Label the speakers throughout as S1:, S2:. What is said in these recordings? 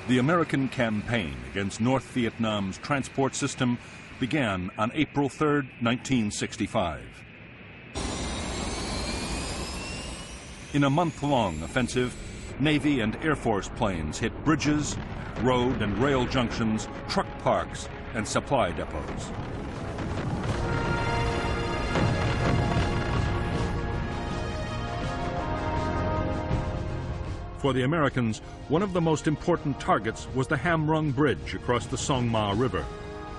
S1: The American campaign against North Vietnam's transport system began on April 3, 1965. In a month-long offensive, Navy and Air Force planes hit bridges, road and rail junctions, truck parks, and supply depots. For the Americans, one of the most important targets was the Ham Rung Bridge across the Song Ma River.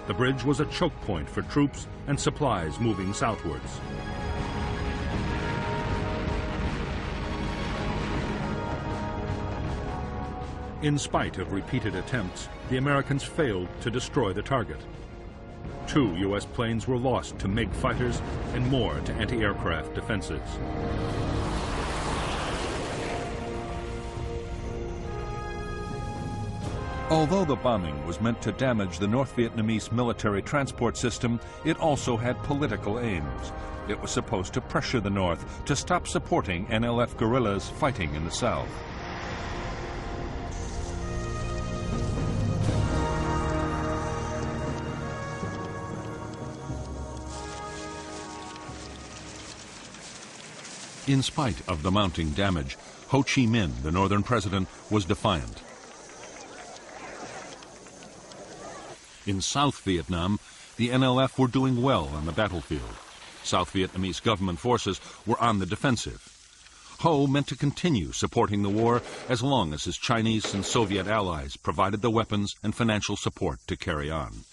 S1: The bridge was a choke point for troops and supplies moving southwards. In spite of repeated attempts, the Americans failed to destroy the target. 2 U.S. planes were lost to MiG fighters and more to anti-aircraft defenses. Although the bombing was meant to damage the North Vietnamese military transport system, it also had political aims. It was supposed to pressure the North to stop supporting NLF guerrillas fighting in the South. In spite of the mounting damage, Ho Chi Minh, the northern president, was defiant. In South Vietnam, the NLF were doing well on the battlefield. South Vietnamese government forces were on the defensive. Ho meant to continue supporting the war as long as his Chinese and Soviet allies provided the weapons and financial support to carry on.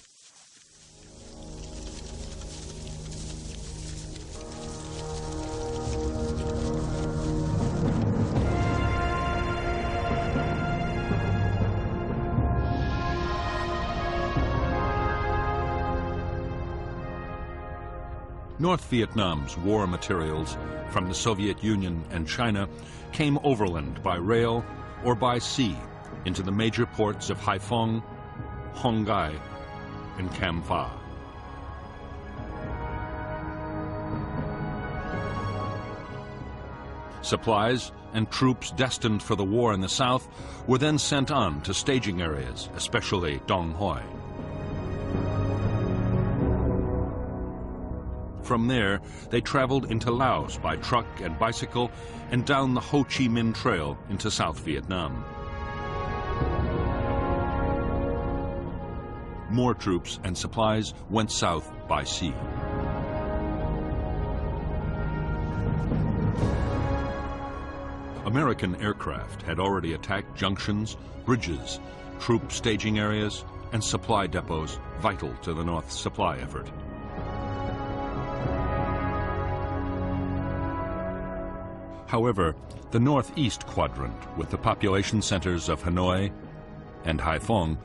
S1: North Vietnam's war materials from the Soviet Union and China came overland by rail or by sea into the major ports of Haiphong, Hon Gai, and Cam Pha. Supplies and troops destined for the war in the south were then sent on to staging areas, especially Dong Hoi. From there, they traveled into Laos by truck and bicycle and down the Ho Chi Minh Trail into South Vietnam. More troops and supplies went south by sea. American aircraft had already attacked junctions, bridges, troop staging areas, and supply depots vital to the North's supply effort. However, the northeast quadrant, with the population centers of Hanoi and Haiphong,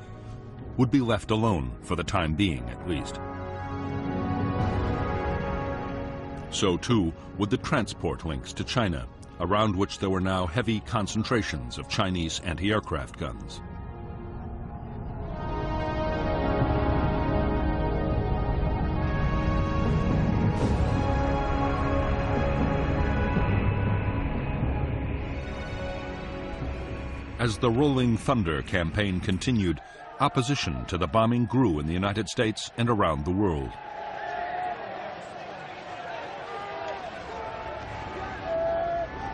S1: would be left alone for the time being, at least. So too would the transport links to China, around which there were now heavy concentrations of Chinese anti-aircraft guns. As the Rolling Thunder campaign continued, opposition to the bombing grew in the United States and around the world.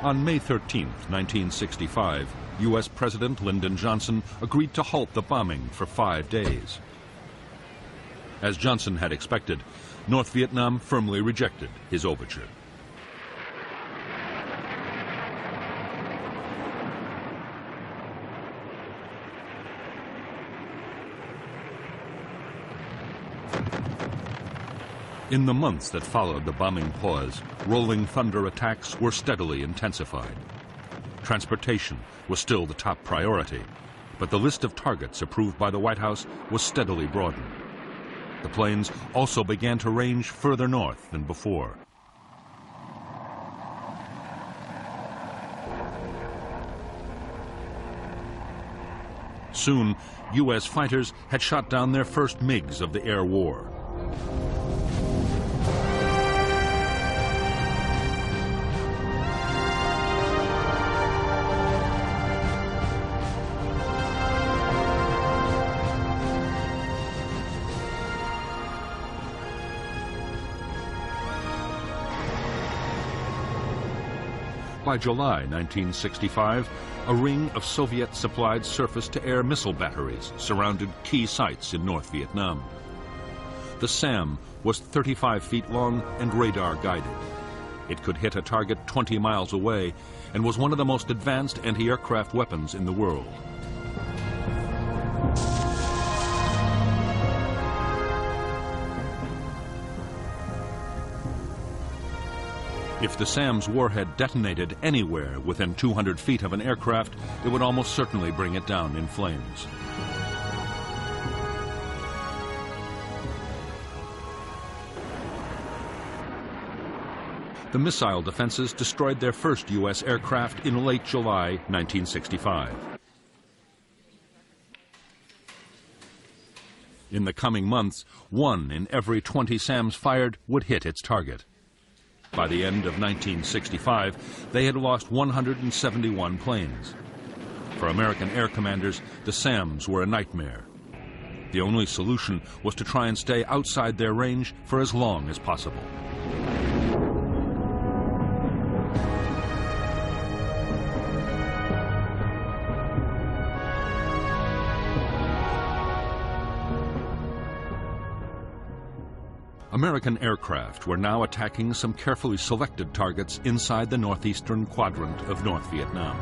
S1: On May 13, 1965, U.S. President Lyndon Johnson agreed to halt the bombing for 5 days. As Johnson had expected, North Vietnam firmly rejected his overture. In the months that followed the bombing pause, Rolling Thunder attacks were steadily intensified. Transportation was still the top priority, but the list of targets approved by the White House was steadily broadened. The planes also began to range further north than before. Soon, U.S. fighters had shot down their first MiGs of the air war. By July 1965, a ring of Soviet-supplied surface-to-air missile batteries surrounded key sites in North Vietnam. The SAM was 35 feet long and radar-guided. It could hit a target 20 miles away and was one of the most advanced anti-aircraft weapons in the world. If the SAM's warhead detonated anywhere within 200 feet of an aircraft, it would almost certainly bring it down in flames. The missile defenses destroyed their first U.S. aircraft in late July 1965. In the coming months, 1 in every 20 SAMs fired would hit its target. By the end of 1965, they had lost 171 planes. For American air commanders, the SAMs were a nightmare. The only solution was to try and stay outside their range for as long as possible. American aircraft were now attacking some carefully selected targets inside the northeastern quadrant of North Vietnam.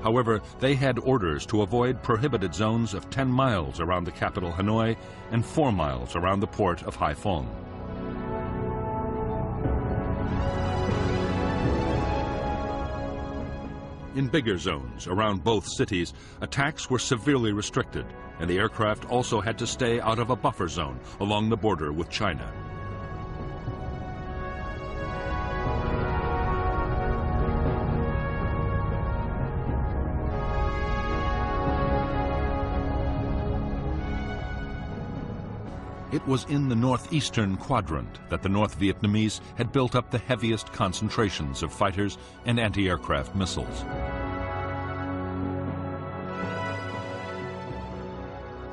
S1: However, they had orders to avoid prohibited zones of 10 miles around the capital Hanoi and 4 miles around the port of Haiphong. In bigger zones around both cities, attacks were severely restricted, and the aircraft also had to stay out of a buffer zone along the border with China. It was in the northeastern quadrant that the North Vietnamese had built up the heaviest concentrations of fighters and anti-aircraft missiles.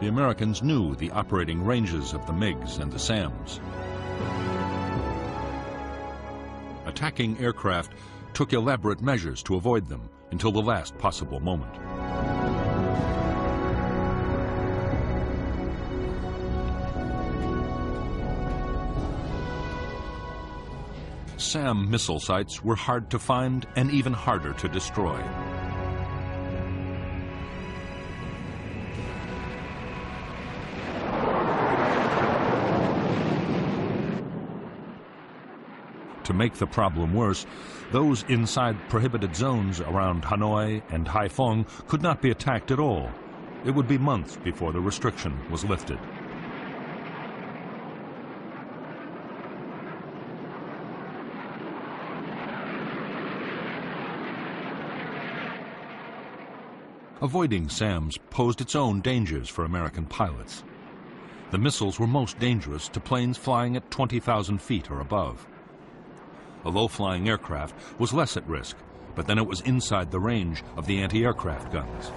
S1: The Americans knew the operating ranges of the MiGs and the SAMs. Attacking aircraft took elaborate measures to avoid them until the last possible moment. SAM missile sites were hard to find and even harder to destroy. To make the problem worse, those inside prohibited zones around Hanoi and Haiphong could not be attacked at all. It would be months before the restriction was lifted. Avoiding SAMs posed its own dangers for American pilots. The missiles were most dangerous to planes flying at 20,000 feet or above. A low-flying aircraft was less at risk, but then it was inside the range of the anti-aircraft guns.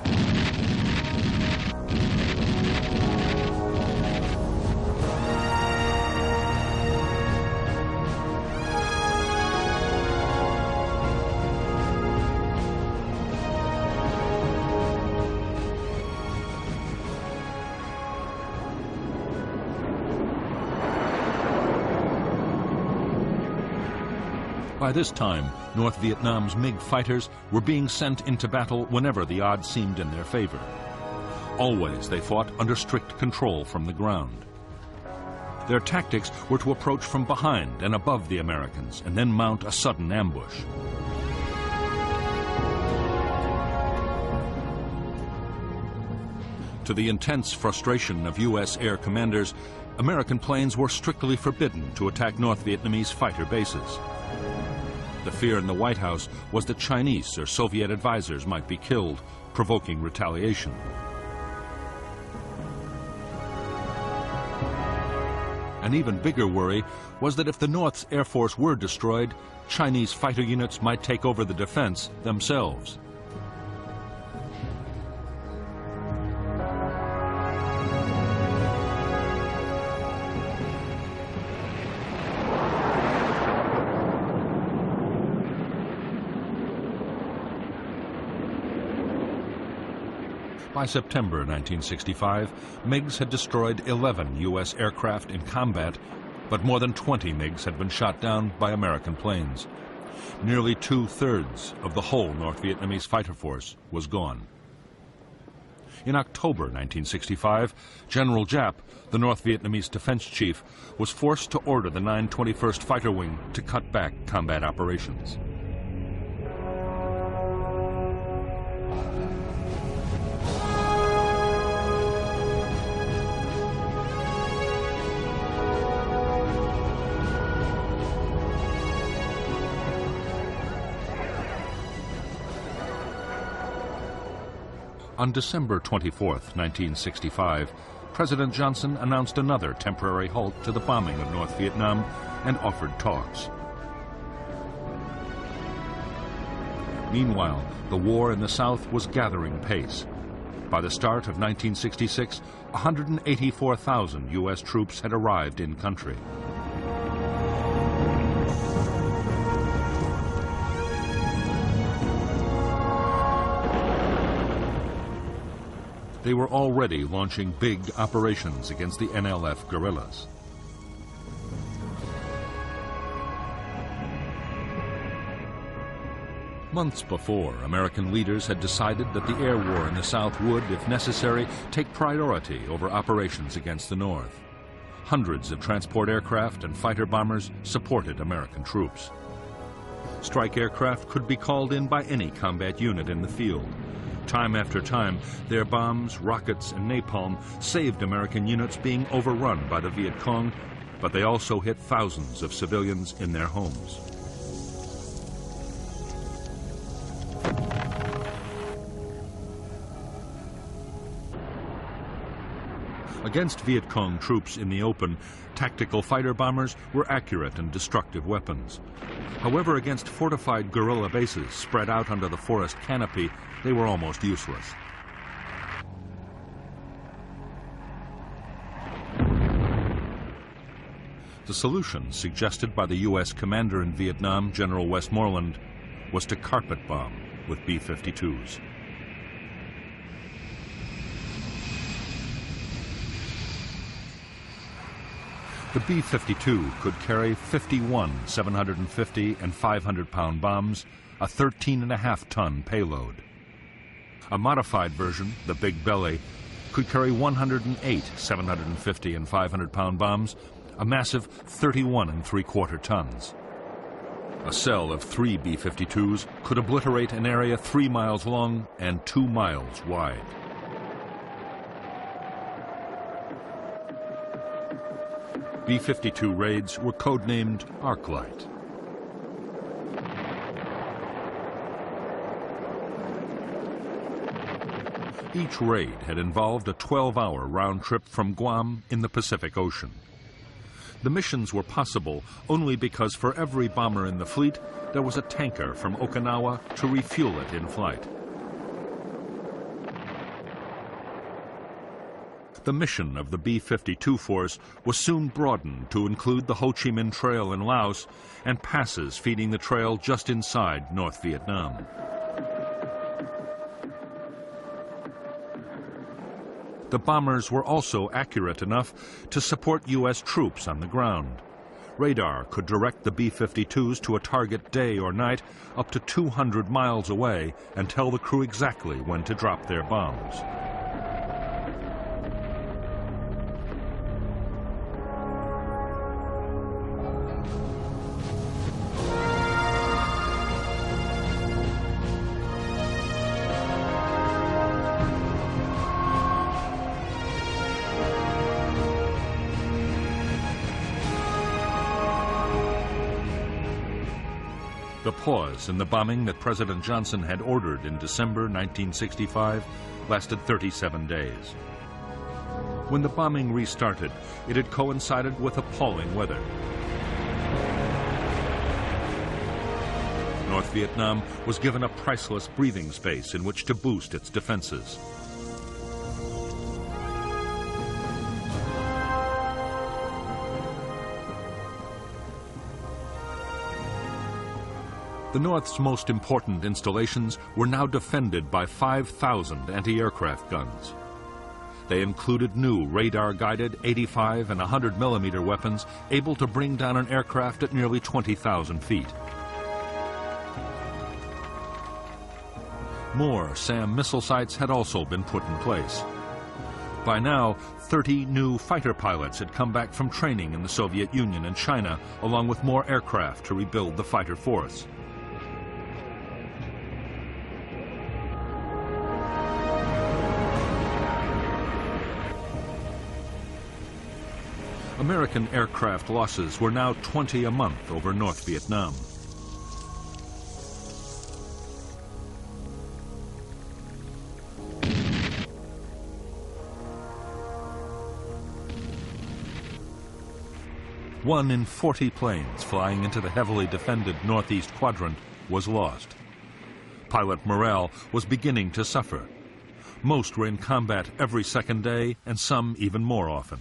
S1: By this time, North Vietnam's MiG fighters were being sent into battle whenever the odds seemed in their favor. Always they fought under strict control from the ground. Their tactics were to approach from behind and above the Americans and then mount a sudden ambush. To the intense frustration of U.S. air commanders, American planes were strictly forbidden to attack North Vietnamese fighter bases. The fear in the White House was that Chinese or Soviet advisors might be killed, provoking retaliation. An even bigger worry was that if the North's Air Force were destroyed, Chinese fighter units might take over the defense themselves. By September 1965, MiGs had destroyed 11 U.S. aircraft in combat, but more than 20 MiGs had been shot down by American planes. Nearly two-thirds of the whole North Vietnamese fighter force was gone. In October 1965, General Giap, the North Vietnamese defense chief, was forced to order the 921st Fighter Wing to cut back combat operations. On December 24, 1965, President Johnson announced another temporary halt to the bombing of North Vietnam and offered talks. Meanwhile, the war in the South was gathering pace. By the start of 1966, 184,000 U.S. troops had arrived in country. They were already launching big operations against the NLF guerrillas. Months before, American leaders had decided that the air war in the South would, if necessary, take priority over operations against the North. Hundreds of transport aircraft and fighter bombers supported American troops. Strike aircraft could be called in by any combat unit in the field. Time after time, their bombs, rockets, and napalm saved American units being overrun by the Viet Cong, but they also hit thousands of civilians in their homes. Against Viet Cong troops in the open, tactical fighter bombers were accurate and destructive weapons. However, against fortified guerrilla bases spread out under the forest canopy, they were almost useless. The solution suggested by the U.S. commander in Vietnam, General Westmoreland, was to carpet bomb with B-52s. The B-52 could carry 51 750 and 500-pound bombs, a 13.5-ton payload. A modified version, the Big Belly, could carry 108 750 and 500-pound bombs, a massive 31.75 tons. A cell of 3 B-52s could obliterate an area 3 miles long and 2 miles wide. B-52 raids were codenamed Arclight. Each raid had involved a 12-hour round trip from Guam in the Pacific Ocean. The missions were possible only because for every bomber in the fleet, there was a tanker from Okinawa to refuel it in flight. The mission of the B-52 force was soon broadened to include the Ho Chi Minh Trail in Laos and passes feeding the trail just inside North Vietnam. The bombers were also accurate enough to support U.S. troops on the ground. Radar could direct the B-52s to a target day or night up to 200 miles away and tell the crew exactly when to drop their bombs. The pause in the bombing that President Johnson had ordered in December 1965 lasted 37 days. When the bombing restarted, it had coincided with appalling weather. North Vietnam was given a priceless breathing space in which to boost its defenses. The North's most important installations were now defended by 5,000 anti-aircraft guns. They included new radar-guided 85 and 100 millimeter weapons able to bring down an aircraft at nearly 20,000 feet. More SAM missile sites had also been put in place. By now, 30 new fighter pilots had come back from training in the Soviet Union and China, along with more aircraft to rebuild the fighter force. American aircraft losses were now 20 a month over North Vietnam. One in 40 planes flying into the heavily defended northeast quadrant was lost. Pilot morale was beginning to suffer. Most were in combat every second day, and some even more often.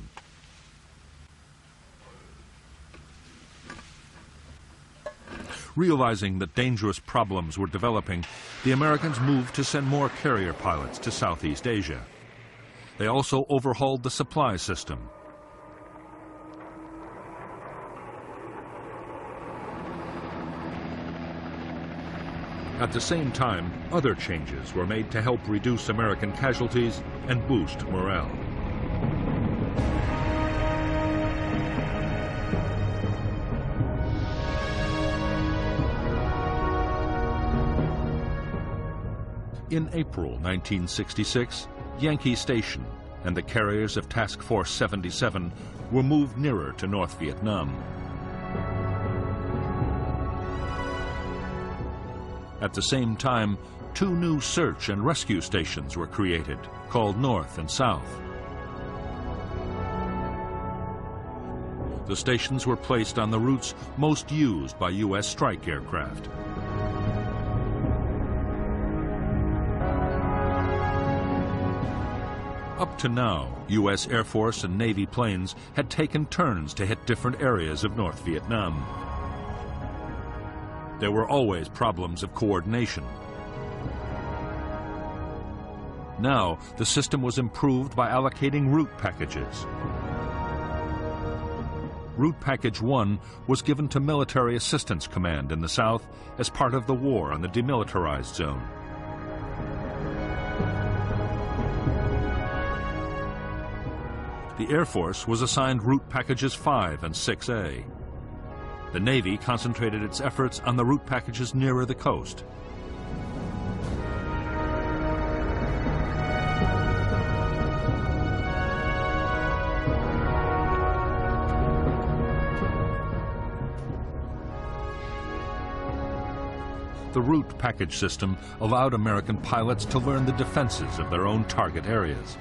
S1: Realizing that dangerous problems were developing, the Americans moved to send more carrier pilots to Southeast Asia. They also overhauled the supply system. At the same time, other changes were made to help reduce American casualties and boost morale. In April 1966, Yankee Station and the carriers of Task Force 77 were moved nearer to North Vietnam. At the same time, two new search and rescue stations were created, called North and South. The stations were placed on the routes most used by U.S. strike aircraft. Up to now, U.S. Air Force and Navy planes had taken turns to hit different areas of North Vietnam. There were always problems of coordination. Now, the system was improved by allocating route packages. Route Package 1 was given to Military Assistance Command in the South as part of the war on the demilitarized zone. The Air Force was assigned Route Packages 5 and 6A. The Navy concentrated its efforts on the route packages nearer the coast. The route package system allowed American pilots to learn the defenses of their own target areas.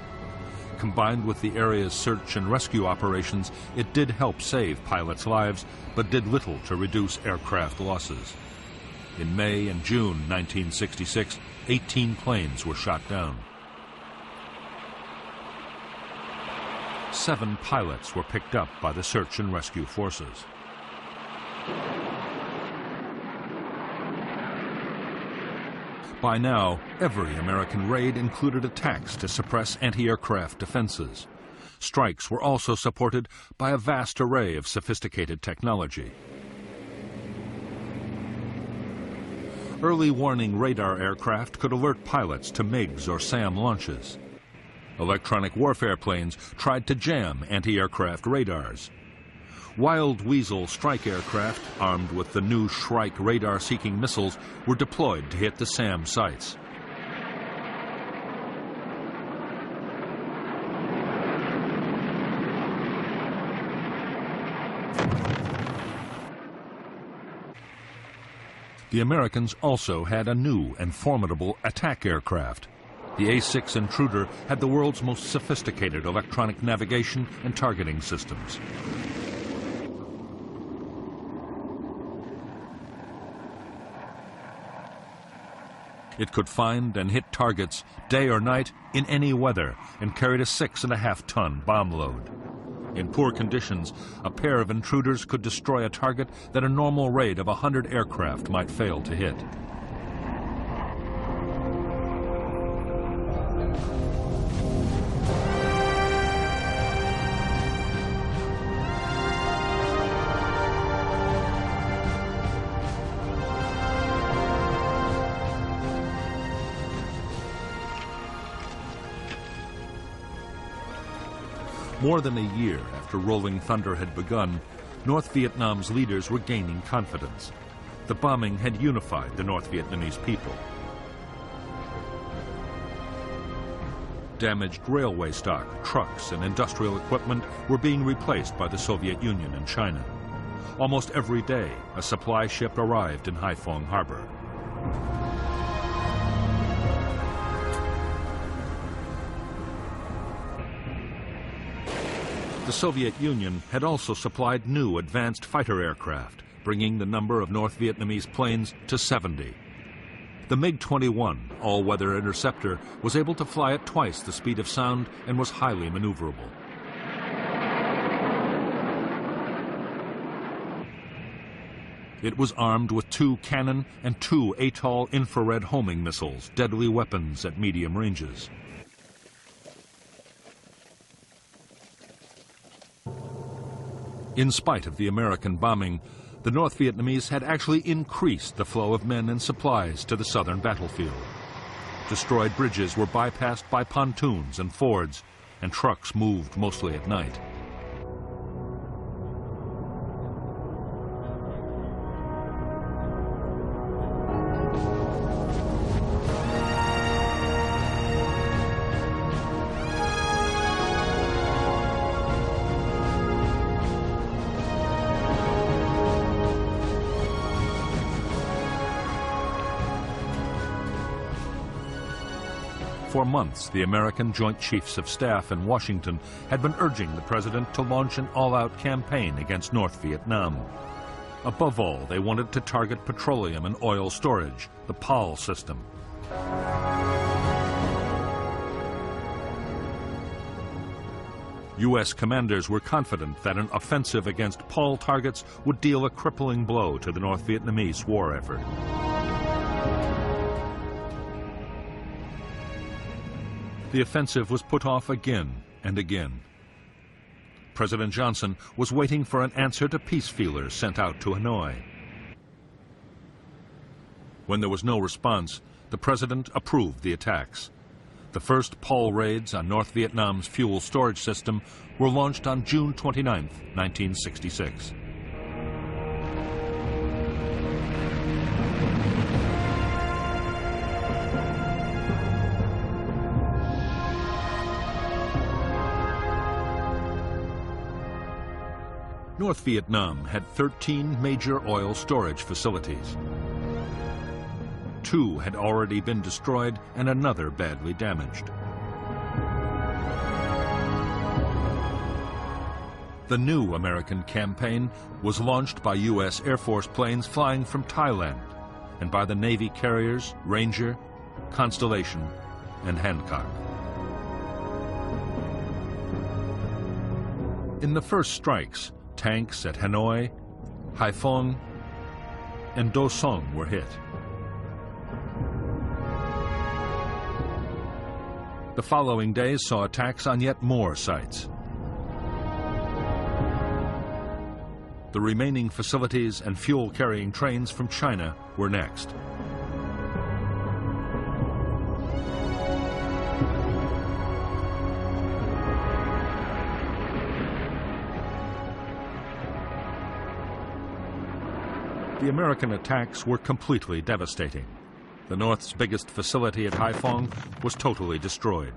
S1: Combined with the area's search and rescue operations, it did help save pilots' lives, but did little to reduce aircraft losses. In May and June 1966, 18 planes were shot down. 7 pilots were picked up by the search and rescue forces. By now, every American raid included attacks to suppress anti-aircraft defenses. Strikes were also supported by a vast array of sophisticated technology. Early warning radar aircraft could alert pilots to MiGs or SAM launches. Electronic warfare planes tried to jam anti-aircraft radars. Wild Weasel strike aircraft, armed with the new Shrike radar-seeking missiles, were deployed to hit the SAM sites. The Americans also had a new and formidable attack aircraft. The A-6 Intruder had the world's most sophisticated electronic navigation and targeting systems. It could find and hit targets day or night in any weather and carried a 6.5-ton bomb load. In poor conditions, a pair of intruders could destroy a target that a normal raid of 100 aircraft might fail to hit. More than a year after Rolling Thunder had begun, North Vietnam's leaders were gaining confidence. The bombing had unified the North Vietnamese people. Damaged railway stock, trucks, and industrial equipment were being replaced by the Soviet Union and China. Almost every day, a supply ship arrived in Haiphong harbor. The Soviet Union had also supplied new advanced fighter aircraft, bringing the number of North Vietnamese planes to 70. The MiG-21 all-weather interceptor was able to fly at twice the speed of sound and was highly maneuverable. It was armed with 2 cannon and 2 Atoll infrared homing missiles, deadly weapons at medium ranges. In spite of the American bombing, the North Vietnamese had actually increased the flow of men and supplies to the southern battlefield. Destroyed bridges were bypassed by pontoons and fords, and trucks moved mostly at night. For months, the American Joint Chiefs of Staff in Washington had been urging the president to launch an all-out campaign against North Vietnam. Above all, they wanted to target petroleum and oil storage, the POL system. U.S. commanders were confident that an offensive against POL targets would deal a crippling blow to the North Vietnamese war effort. The offensive was put off again and again. President Johnson was waiting for an answer to peace feelers sent out to Hanoi. When there was no response, the president approved the attacks. The first POL raids on North Vietnam's fuel storage system were launched on June 29, 1966. North Vietnam had 13 major oil storage facilities. 2 had already been destroyed and another badly damaged. The new American campaign was launched by U.S. Air Force planes flying from Thailand and by the Navy carriers Ranger, Constellation, and Hancock. In the first strikes, tanks at Hanoi, Haiphong, and Do Song were hit. The following days saw attacks on yet more sites. The remaining facilities and fuel-carrying trains from China were next. The American attacks were completely devastating. The North's biggest facility at Haiphong was totally destroyed.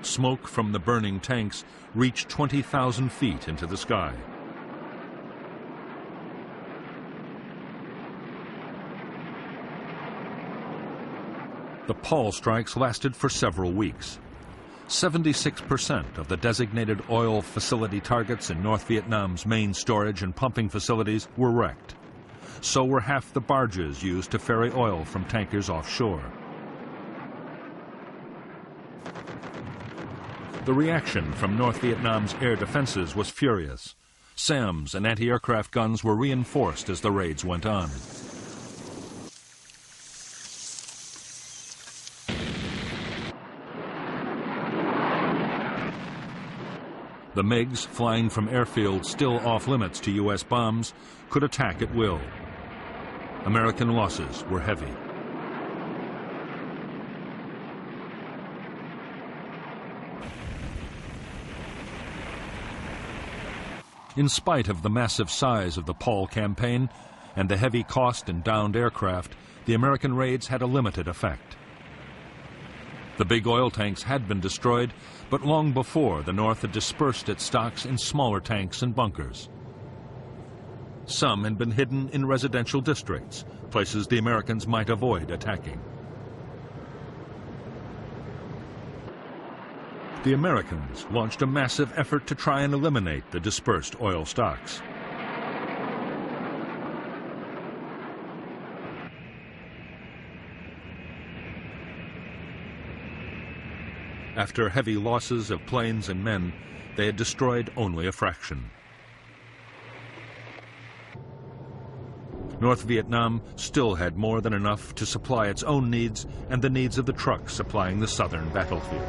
S1: Smoke from the burning tanks reached 20,000 feet into the sky. The POL strikes lasted for several weeks. 76% of the designated oil facility targets in North Vietnam's main storage and pumping facilities were wrecked. So were half the barges used to ferry oil from tankers offshore. The reaction from North Vietnam's air defenses was furious. SAMs and anti-aircraft guns were reinforced as the raids went on. The MiGs, flying from airfields still off-limits to U.S. bombs, could attack at will. American losses were heavy. In spite of the massive size of the Paul campaign and the heavy cost in downed aircraft, the American raids had a limited effect. The big oil tanks had been destroyed, but long before, the North had dispersed its stocks in smaller tanks and bunkers. Some had been hidden in residential districts, places the Americans might avoid attacking. The Americans launched a massive effort to try and eliminate the dispersed oil stocks. After heavy losses of planes and men, they had destroyed only a fraction. North Vietnam still had more than enough to supply its own needs and the needs of the trucks supplying the southern battlefield.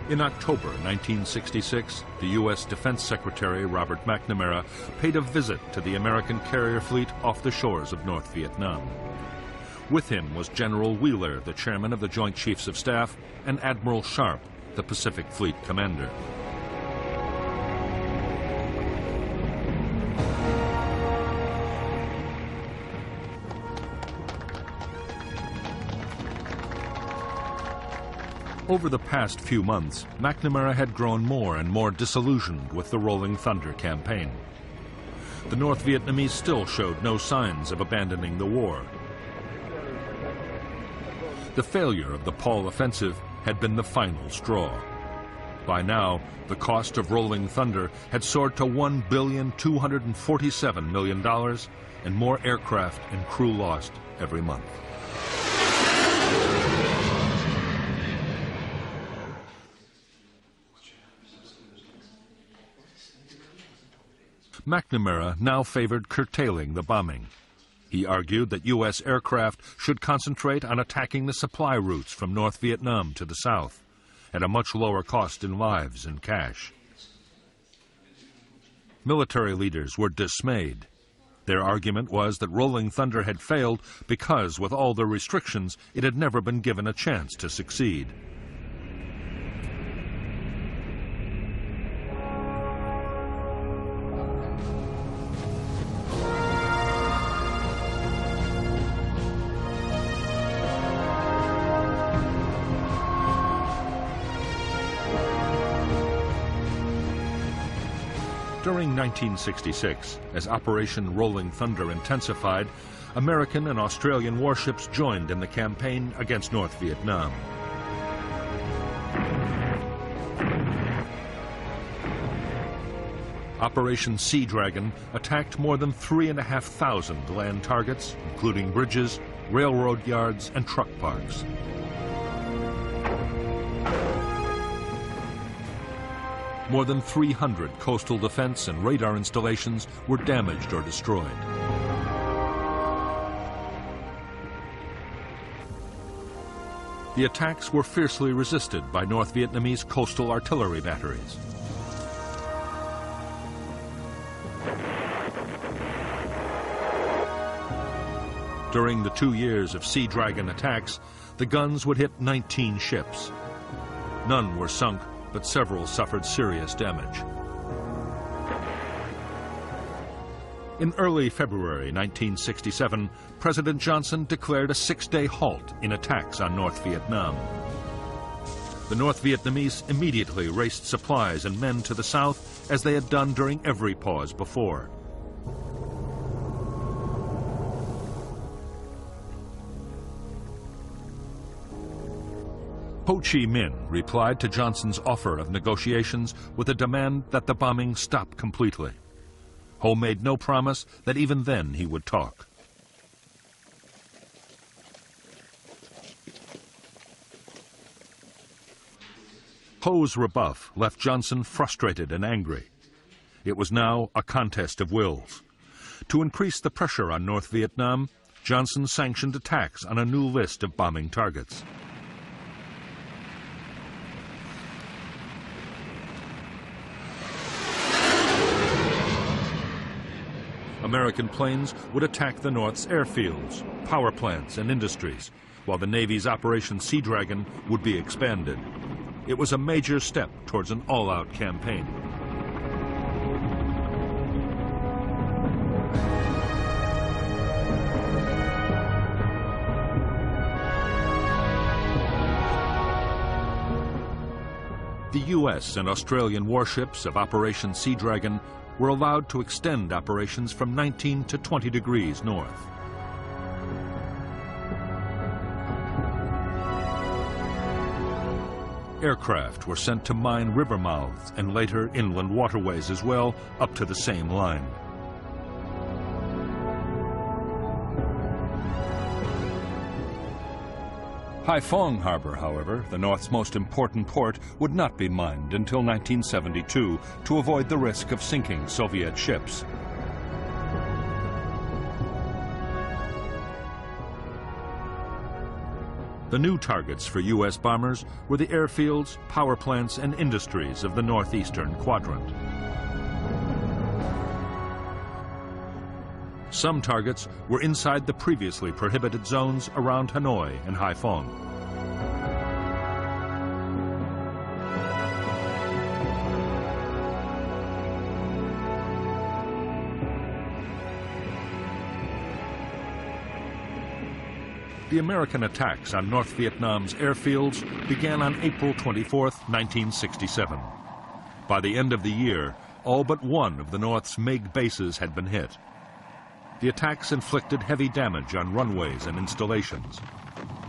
S1: In October 1966, the U.S. Defense Secretary Robert McNamara paid a visit to the American carrier fleet off the shores of North Vietnam. With him was General Wheeler, the chairman of the Joint Chiefs of Staff, and Admiral Sharp, the Pacific Fleet commander. Over the past few months, McNamara had grown more and more disillusioned with the Rolling Thunder campaign. The North Vietnamese still showed no signs of abandoning the war. The failure of the Paul offensive had been the final straw. By now, the cost of Rolling Thunder had soared to $1,247 million, and more aircraft and crew lost every month. McNamara now favored curtailing the bombing. He argued that U.S. aircraft should concentrate on attacking the supply routes from North Vietnam to the south, at a much lower cost in lives and cash. Military leaders were dismayed. Their argument was that Rolling Thunder had failed because, with all the restrictions, it had never been given a chance to succeed. During 1966, as Operation Rolling Thunder intensified, American and Australian warships joined in the campaign against North Vietnam. Operation Sea Dragon attacked more than 3,500 land targets, including bridges, railroad yards, and truck parks. More than 300 coastal defense and radar installations were damaged or destroyed. The attacks were fiercely resisted by North Vietnamese coastal artillery batteries. During the 2 years of Sea Dragon attacks, the guns would hit 19 ships. None were sunk, but several suffered serious damage. In early February 1967, President Johnson declared a 6-day halt in attacks on North Vietnam. The North Vietnamese immediately raced supplies and men to the south, as they had done during every pause before. Ho Chi Minh replied to Johnson's offer of negotiations with a demand that the bombing stop completely. Ho made no promise that even then he would talk. Ho's rebuff left Johnson frustrated and angry. It was now a contest of wills. To increase the pressure on North Vietnam, Johnson sanctioned attacks on a new list of bombing targets. American planes would attack the North's airfields, power plants, and industries, while the Navy's Operation Sea Dragon would be expanded. It was a major step towards an all-out campaign. The U.S. and Australian warships of Operation Sea Dragon were allowed to extend operations from 19 to 20 degrees north. Aircraft were sent to mine river mouths and later inland waterways as well, up to the same line. Haiphong Harbor, however, the North's most important port, would not be mined until 1972 to avoid the risk of sinking Soviet ships. The new targets for U.S. bombers were the airfields, power plants, and industries of the northeastern quadrant. Some targets were inside the previously prohibited zones around Hanoi and Haiphong. The American attacks on North Vietnam's airfields began on April 24, 1967. By the end of the year, all but one of the North's MiG bases had been hit. The attacks inflicted heavy damage on runways and installations.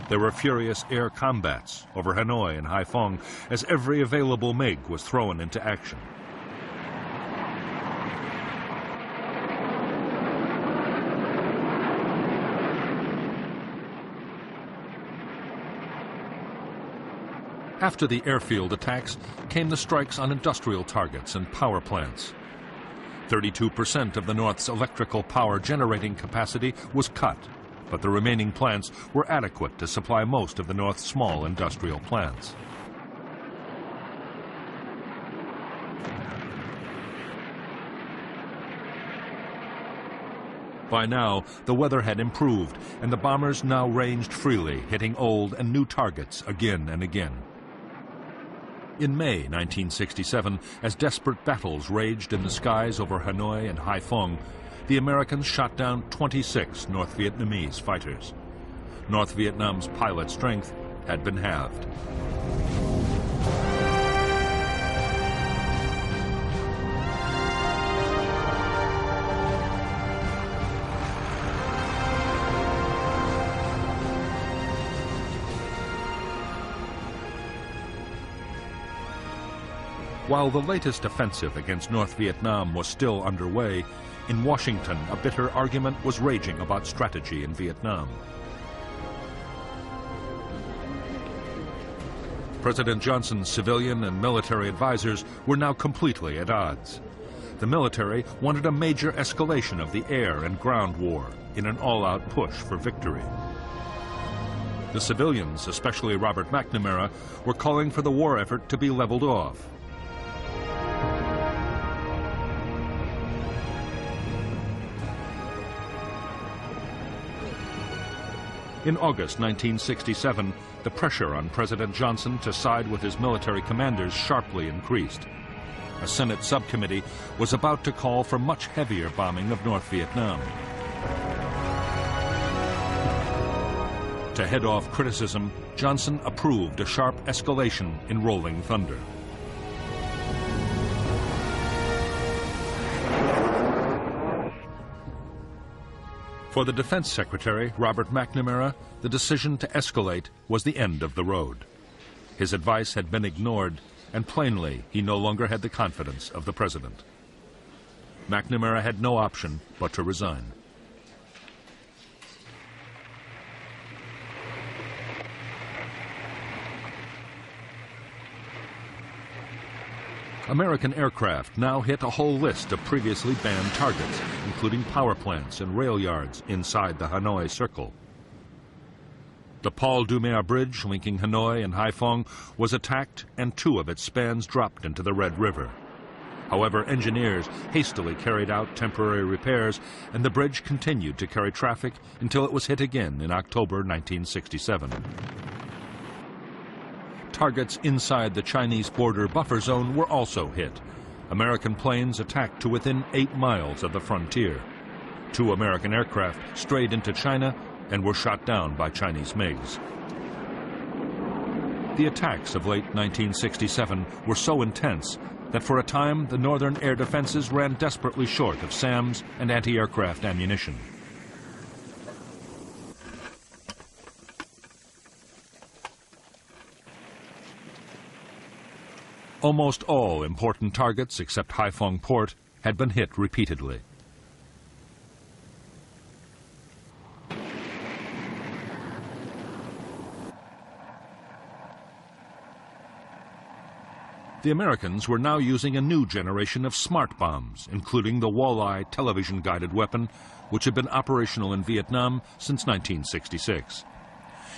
S1: There were furious air combats over Hanoi and Haiphong as every available MiG was thrown into action. After the airfield attacks came the strikes on industrial targets and power plants. 32% of the North's electrical power generating capacity was cut, but the remaining plants were adequate to supply most of the North's small industrial plants. By now, the weather had improved, and the bombers now ranged freely, hitting old and new targets again and again. In May 1967, as desperate battles raged in the skies over Hanoi and Haiphong, the Americans shot down 26 North Vietnamese fighters. North Vietnam's pilot strength had been halved. While the latest offensive against North Vietnam was still underway, in Washington a bitter argument was raging about strategy in Vietnam. President Johnson's civilian and military advisors were now completely at odds. The military wanted a major escalation of the air and ground war in an all-out push for victory. The civilians, especially Robert McNamara, were calling for the war effort to be leveled off. In August 1967, the pressure on President Johnson to side with his military commanders sharply increased. A Senate subcommittee was about to call for much heavier bombing of North Vietnam. To head off criticism, Johnson approved a sharp escalation in Rolling Thunder. For the Defense Secretary, Robert McNamara, the decision to escalate was the end of the road. His advice had been ignored, and plainly he no longer had the confidence of the president. McNamara had no option but to resign. American aircraft now hit a whole list of previously banned targets, including power plants and rail yards inside the Hanoi Circle. The Paul Doumer Bridge linking Hanoi and Haiphong was attacked, and 2 of its spans dropped into the Red River. However, engineers hastily carried out temporary repairs, and the bridge continued to carry traffic until it was hit again in October 1967. Targets inside the Chinese border buffer zone were also hit. American planes attacked to within 8 miles of the frontier. 2 American aircraft strayed into China and were shot down by Chinese MiGs. The attacks of late 1967 were so intense that for a time the northern air defenses ran desperately short of SAMs and anti-aircraft ammunition. Almost all important targets, except Haiphong Port, had been hit repeatedly. The Americans were now using a new generation of smart bombs, including the Walleye television-guided weapon, which had been operational in Vietnam since 1966.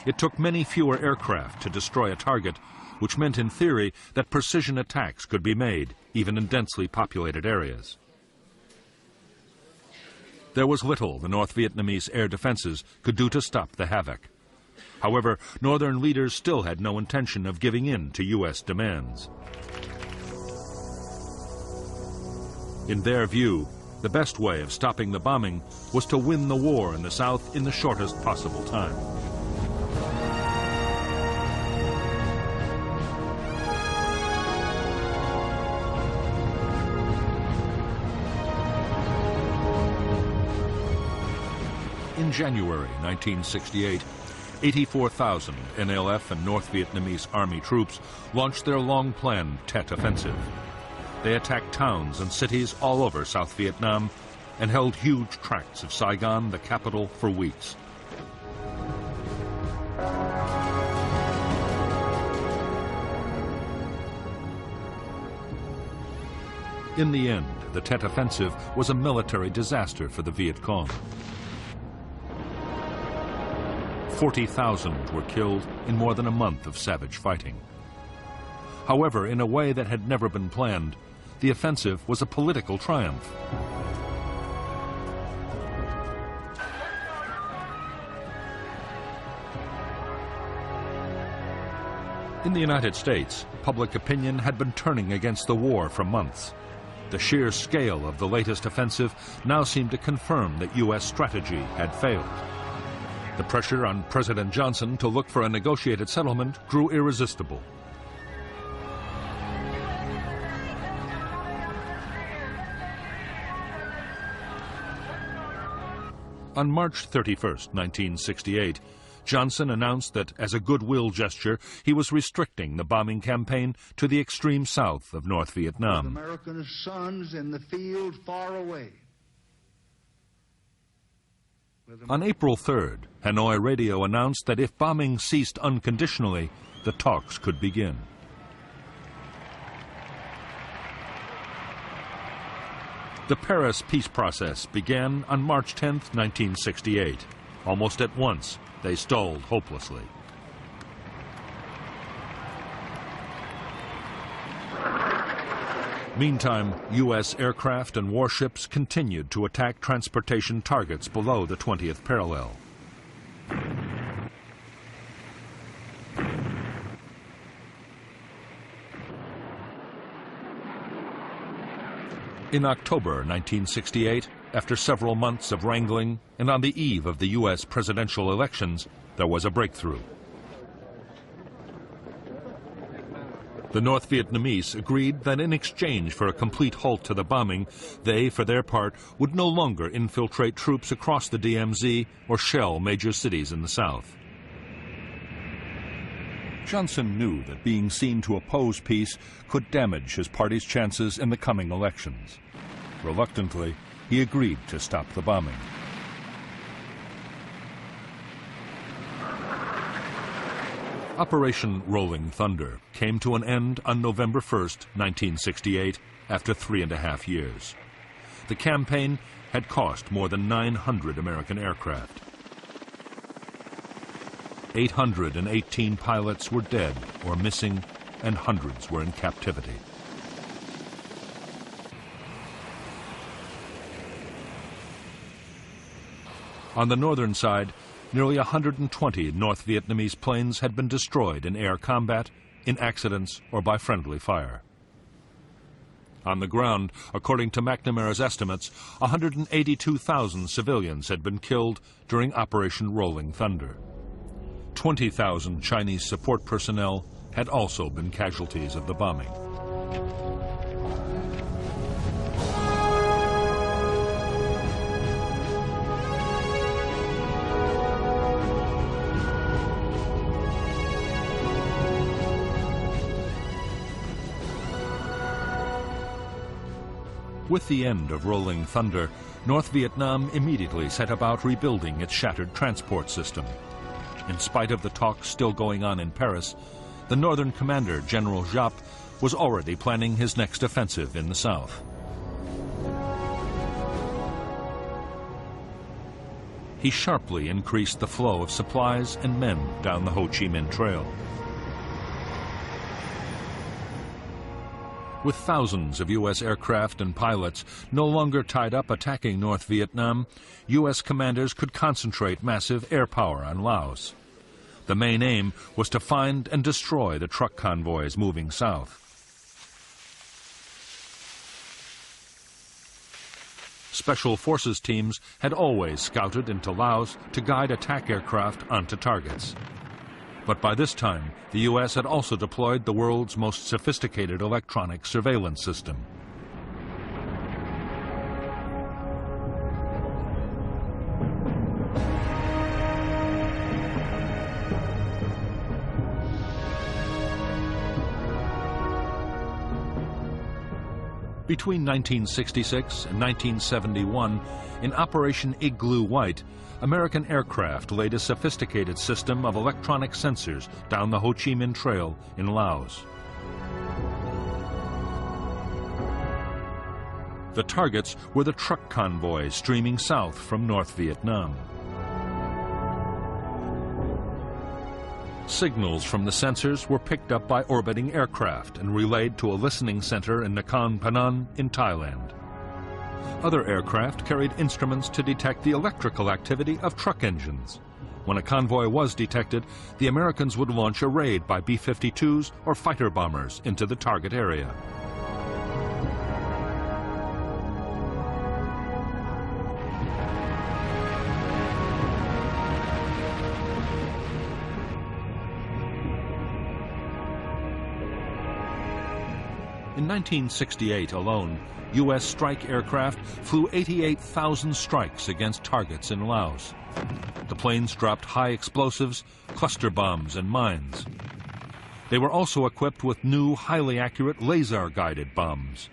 S1: It took many fewer aircraft to destroy a target, which meant in theory that precision attacks could be made, even in densely populated areas. There was little the North Vietnamese air defenses could do to stop the havoc. However, northern leaders still had no intention of giving in to U.S. demands. In their view, the best way of stopping the bombing was to win the war in the South in the shortest possible time. In January 1968, 84,000 NLF and North Vietnamese Army troops launched their long-planned Tet Offensive. They attacked towns and cities all over South Vietnam and held huge tracts of Saigon, the capital, for weeks. In the end, the Tet Offensive was a military disaster for the Viet Cong. 40,000 were killed in more than a month of savage fighting. However, in a way that had never been planned, the offensive was a political triumph. In the United States, public opinion had been turning against the war for months. The sheer scale of the latest offensive now seemed to confirm that U.S. strategy had failed. The pressure on President Johnson to look for a negotiated settlement grew irresistible. On March 31, 1968, Johnson announced that, as a goodwill gesture, he was restricting the bombing campaign to the extreme south of North Vietnam.
S2: American sons in the field far away.
S1: On April 3rd, Hanoi radio announced that if bombing ceased unconditionally, the talks could begin. The Paris peace process began on March 10, 1968. Almost at once, they stalled hopelessly. Meantime, U.S. aircraft and warships continued to attack transportation targets below the 20th parallel. In October 1968, after several months of wrangling and on the eve of the U.S. presidential elections, there was a breakthrough. The North Vietnamese agreed that in exchange for a complete halt to the bombing, they, for their part, would no longer infiltrate troops across the DMZ or shell major cities in the south. Johnson knew that being seen to oppose peace could damage his party's chances in the coming elections. Reluctantly, he agreed to stop the bombing. Operation Rolling Thunder came to an end on November 1st, 1968, after 3.5 years. The campaign had cost more than 900 American aircraft. 818 pilots were dead or missing, and hundreds were in captivity. On the northern side, nearly 120 North Vietnamese planes had been destroyed in air combat, in accidents, or by friendly fire. On the ground, according to McNamara's estimates, 182,000 civilians had been killed during Operation Rolling Thunder. 20,000 Chinese support personnel had also been casualties of the bombing. With the end of Rolling Thunder, North Vietnam immediately set about rebuilding its shattered transport system. In spite of the talks still going on in Paris, the northern commander, General Giap, was already planning his next offensive in the south. He sharply increased the flow of supplies and men down the Ho Chi Minh Trail. With thousands of U.S. aircraft and pilots no longer tied up attacking North Vietnam, U.S. commanders could concentrate massive air power on Laos. The main aim was to find and destroy the truck convoys moving south. Special forces teams had always scouted into Laos to guide attack aircraft onto targets. But by this time, the U.S. had also deployed the world's most sophisticated electronic surveillance system. Between 1966 and 1971, in Operation Igloo White, American aircraft laid a sophisticated system of electronic sensors down the Ho Chi Minh Trail in Laos. The targets were the truck convoys streaming south from North Vietnam. Signals from the sensors were picked up by orbiting aircraft and relayed to a listening center in Nakhon Phanom in Thailand. Other aircraft carried instruments to detect the electrical activity of truck engines. When a convoy was detected, the Americans would launch a raid by B-52s or fighter bombers into the target area. In 1968 alone, U.S. strike aircraft flew 88,000 strikes against targets in Laos. The planes dropped high explosives, cluster bombs, and mines. They were also equipped with new, highly accurate laser-guided bombs.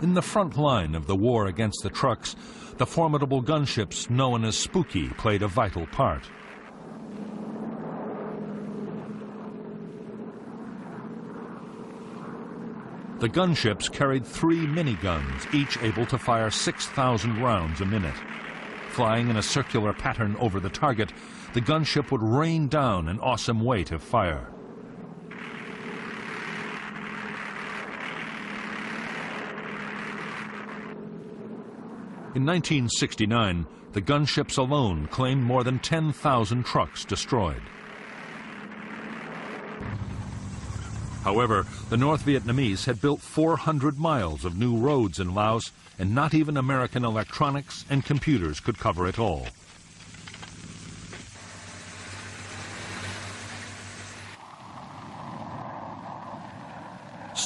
S1: In the front line of the war against the trucks, the formidable gunships known as Spooky played a vital part. The gunships carried 3 miniguns, each able to fire 6,000 rounds a minute. Flying in a circular pattern over the target, the gunship would rain down an awesome weight of fire. In 1969, the gunships alone claimed more than 10,000 trucks destroyed. However, the North Vietnamese had built 400 miles of new roads in Laos, and not even American electronics and computers could cover it all.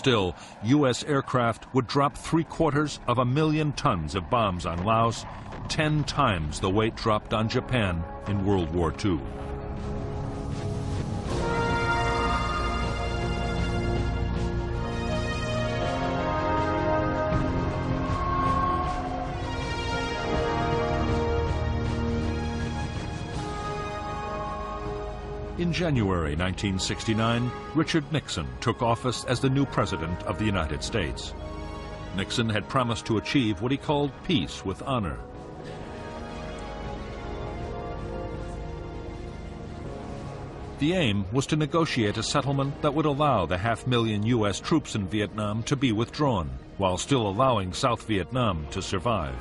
S1: Still, U.S. aircraft would drop 750,000 tons of bombs on Laos, 10 times the weight dropped on Japan in World War II. In January 1969, Richard Nixon took office as the new President of the United States. Nixon had promised to achieve what he called peace with honor. The aim was to negotiate a settlement that would allow the 500,000 U.S. troops in Vietnam to be withdrawn, while still allowing South Vietnam to survive.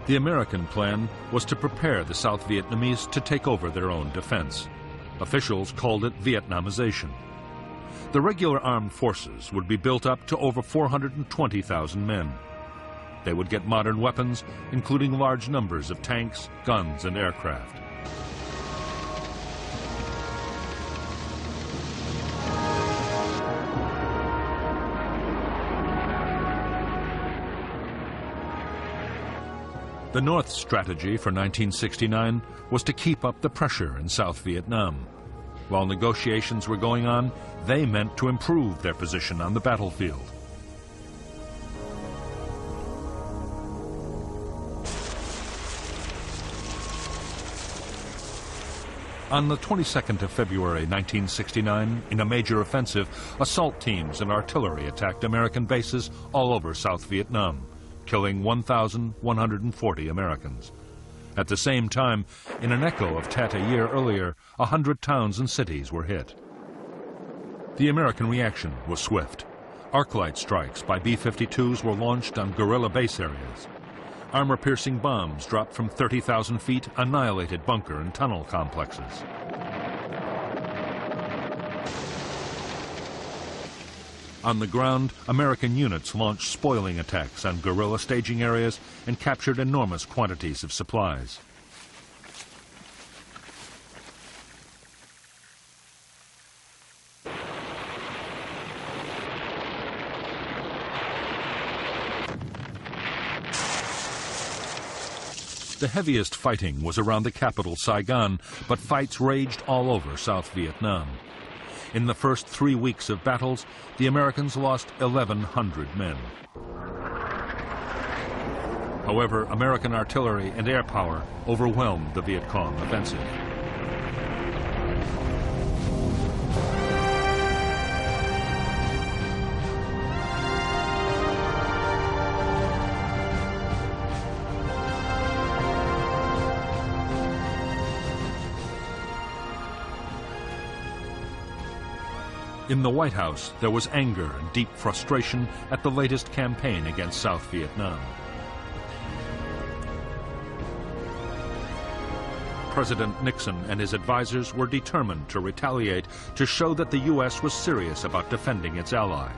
S1: The American plan was to prepare the South Vietnamese to take over their own defense. Officials called it Vietnamization. The regular armed forces would be built up to over 420,000 men. They would get modern weapons, including large numbers of tanks, guns, and aircraft. The North's strategy for 1969 was to keep up the pressure in South Vietnam. While negotiations were going on, they meant to improve their position on the battlefield. On the 22nd of February 1969, in a major offensive, assault teams and artillery attacked American bases all over South Vietnam, killing 1,140 Americans. At the same time, in an echo of Tet a year earlier, 100 towns and cities were hit. The American reaction was swift. Arc-light strikes by B-52s were launched on guerrilla base areas. Armor-piercing bombs dropped from 30,000 feet annihilated bunker and tunnel complexes. On the ground, American units launched spoiling attacks on guerrilla staging areas and captured enormous quantities of supplies. The heaviest fighting was around the capital, Saigon, but fights raged all over South Vietnam. In the first 3 weeks of battles, the Americans lost 1,100 men. However, American artillery and air power overwhelmed the Viet Cong offensive. In the White House, there was anger and deep frustration at the latest campaign against South Vietnam. President Nixon and his advisors were determined to retaliate to show that the U.S. was serious about defending its ally.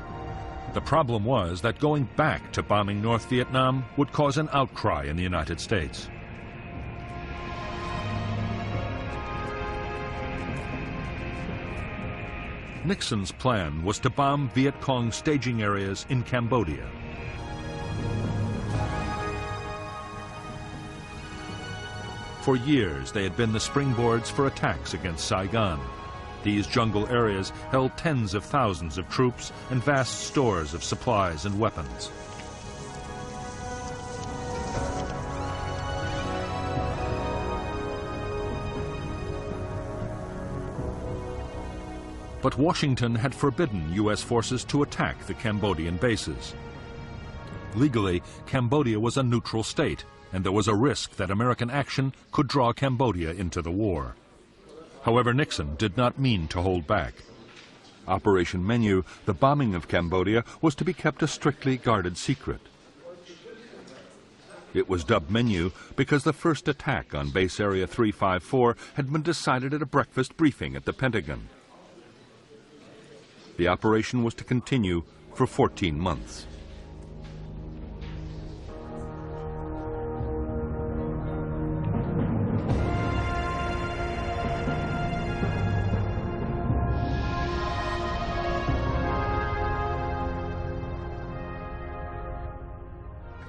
S1: The problem was that going back to bombing North Vietnam would cause an outcry in the United States. Nixon's plan was to bomb Viet Cong staging areas in Cambodia. For years, they had been the springboards for attacks against Saigon. These jungle areas held tens of thousands of troops and vast stores of supplies and weapons. But Washington had forbidden U.S. forces to attack the Cambodian bases. Legally, Cambodia was a neutral state, and there was a risk that American action could draw Cambodia into the war. However, Nixon did not mean to hold back. Operation Menu, the bombing of Cambodia, was to be kept a strictly guarded secret. It was dubbed Menu because the first attack on Base Area 354 had been decided at a breakfast briefing at the Pentagon. The operation was to continue for 14 months.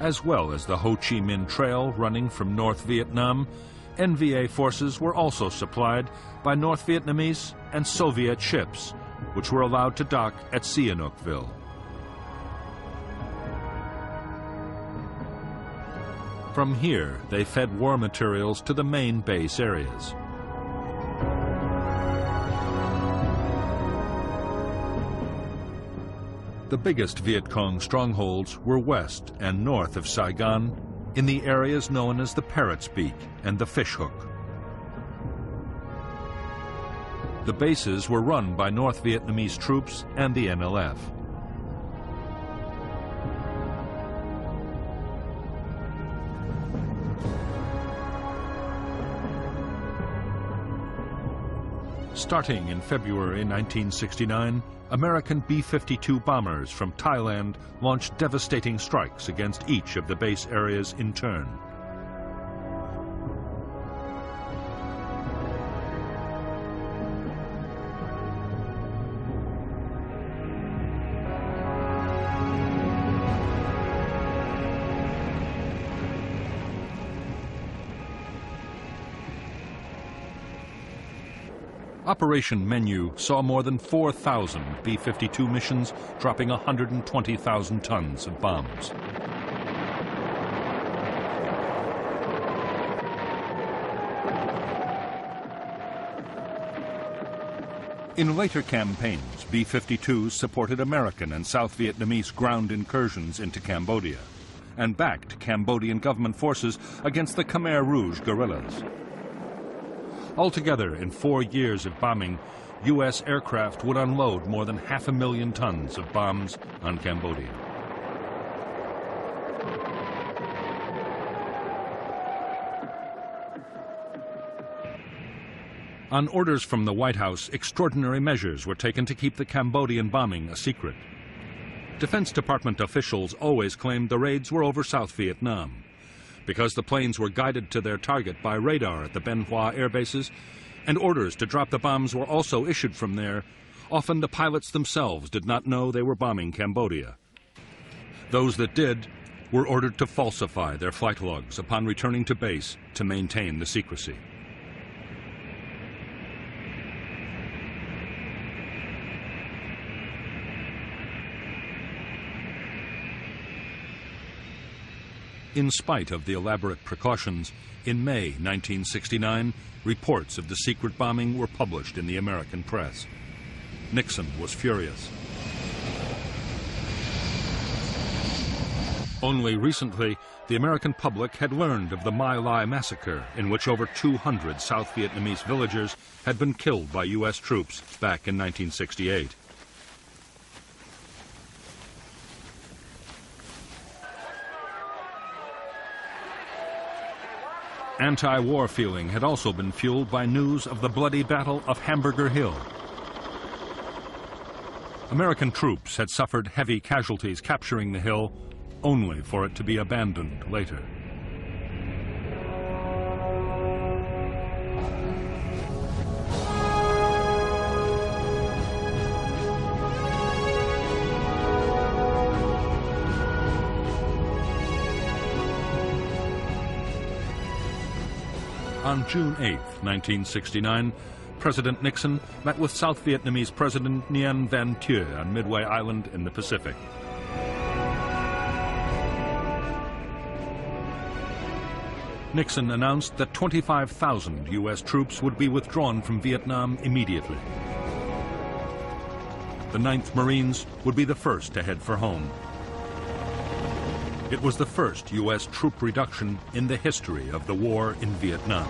S1: as well as the Ho Chi Minh Trail running from North Vietnam, NVA forces were also supplied by North Vietnamese and Soviet ships, which were allowed to dock at Sihanoukville. From here, they fed war materials to the main base areas. The biggest Viet Cong strongholds were west and north of Saigon, in the areas known as the Parrot's Beak and the Fish Hook. The bases were run by North Vietnamese troops and the NLF. Starting in February 1969, American B-52 bombers from Thailand launched devastating strikes against each of the base areas in turn. Operation Menu saw more than 4,000 B-52 missions, dropping 120,000 tons of bombs. In later campaigns, B-52s supported American and South Vietnamese ground incursions into Cambodia and backed Cambodian government forces against the Khmer Rouge guerrillas. Altogether, in 4 years of bombing, U.S. aircraft would unload more than 500,000 tons of bombs on Cambodia. On orders from the White House, extraordinary measures were taken to keep the Cambodian bombing a secret. Defense Department officials always claimed the raids were over South Vietnam. Because the planes were guided to their target by radar at the Bien Hoa air bases, and orders to drop the bombs were also issued from there, often the pilots themselves did not know they were bombing Cambodia. Those that did were ordered to falsify their flight logs upon returning to base to maintain the secrecy. In spite of the elaborate precautions, in May 1969, reports of the secret bombing were published in the American press. Nixon was furious. Only recently, the American public had learned of the My Lai massacre, in which over 200 South Vietnamese villagers had been killed by U.S. troops back in 1968. Anti-war feeling had also been fueled by news of the bloody Battle of Hamburger Hill. American troops had suffered heavy casualties capturing the hill, only for it to be abandoned later. On June 8, 1969, President Nixon met with South Vietnamese President Nguyen Van Thieu on Midway Island in the Pacific. Nixon announced that 25,000 U.S. troops would be withdrawn from Vietnam immediately. The 9th Marines would be the first to head for home. It was the first U.S. troop reduction in the history of the war in Vietnam.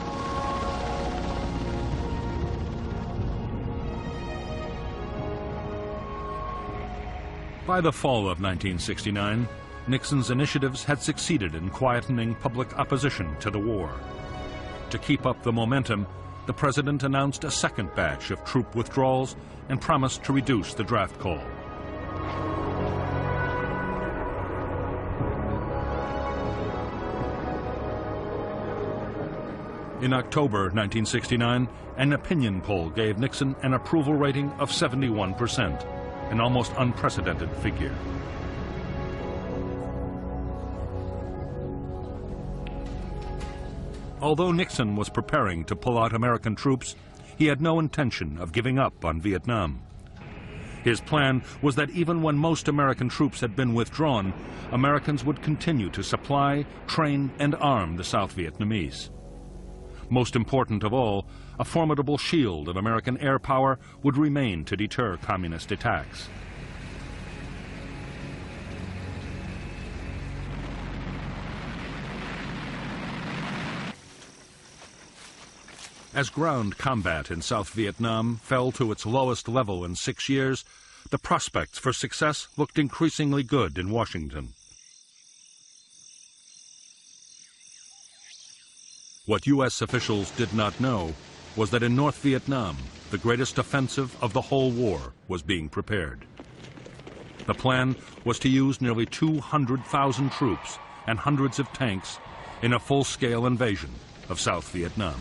S1: By the fall of 1969, Nixon's initiatives had succeeded in quietening public opposition to the war. To keep up the momentum, the president announced a second batch of troop withdrawals and promised to reduce the draft call. In October 1969, an opinion poll gave Nixon an approval rating of 71%, an almost unprecedented figure. Although Nixon was preparing to pull out American troops, he had no intention of giving up on Vietnam. His plan was that even when most American troops had been withdrawn, Americans would continue to supply, train, and arm the South Vietnamese. Most important of all, a formidable shield of American air power would remain to deter communist attacks. As ground combat in South Vietnam fell to its lowest level in 6 years, the prospects for success looked increasingly good in Washington. What U.S. officials did not know was that in North Vietnam, the greatest offensive of the whole war was being prepared. The plan was to use nearly 200,000 troops and hundreds of tanks in a full-scale invasion of South Vietnam.